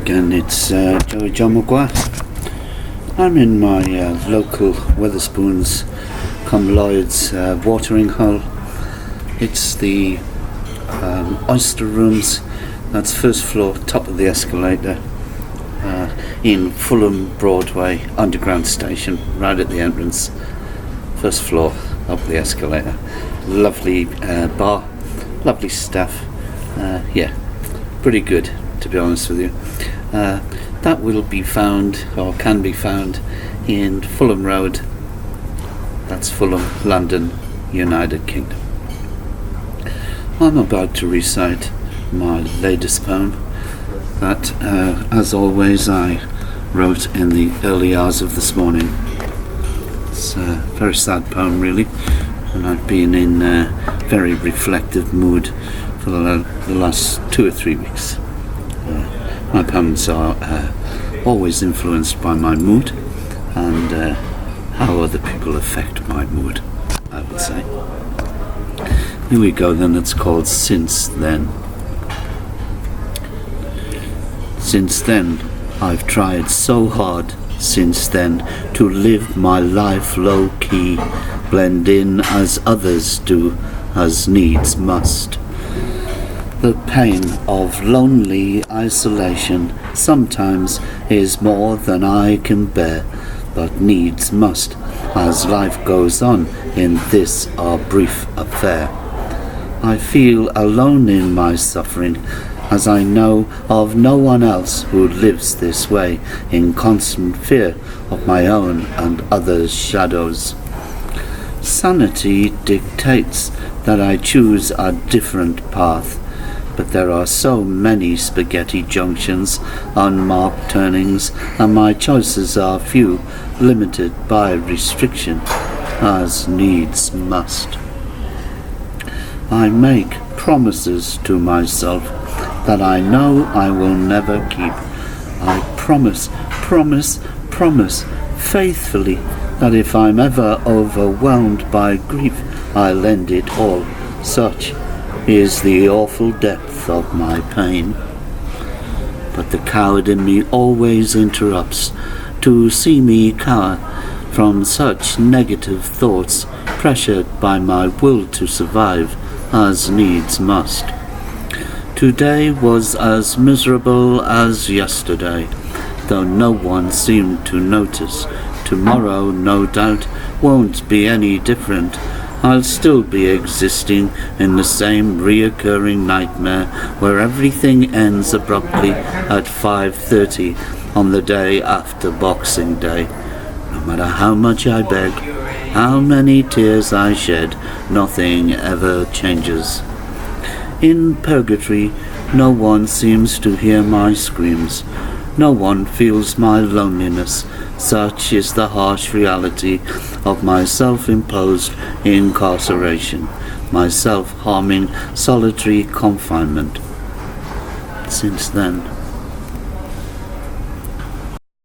again, it's Joey John McGuire. I'm in my local Wetherspoons cum Lloyd's watering hole. It's the Oyster Rooms. That's first floor, top of the escalator, in Fulham Broadway Underground Station, right at the entrance. First floor, up the escalator. Lovely bar, lovely staff. Pretty good, to be honest with you. That will be found, or can be found, in Fulham Road. That's Fulham, London, United Kingdom. I'm about to recite my latest poem that, as always, I wrote in the early hours of this morning. It's a very sad poem, really, and I've been in a very reflective mood for the last 2 or 3 weeks. My poems are always influenced by my mood and how other people affect my mood, I would say. Here we go then. It's called Since Then. Since then, I've tried so hard since then to live my life low-key, blend in as others do, as needs must. The pain of lonely isolation sometimes is more than I can bear, but needs must, as life goes on in this our brief affair. I feel alone in my suffering, as I know of no one else who lives this way, in constant fear of my own and others' shadows. Sanity dictates that I choose a different path, but there are so many spaghetti junctions, unmarked turnings, and my choices are few, limited by restriction, as needs must. I make promises to myself that I know I will never keep. I promise faithfully that if I'm ever overwhelmed by grief, I'll end it all. Such is the awful depth of my pain. But the coward in me always interrupts to see me cower from such negative thoughts, pressured by my will to survive, as needs must. Today was as miserable as yesterday, though no one seemed to notice. Tomorrow, no doubt, won't be any different. I'll still be existing in the same reoccurring nightmare where everything ends abruptly at 5:30 on the day after Boxing Day. No matter how much I beg, how many tears I shed, nothing ever changes. In purgatory, no one seems to hear my screams. No one feels my loneliness. Such is the harsh reality of my self-imposed incarceration, my self-harming solitary confinement. Since then,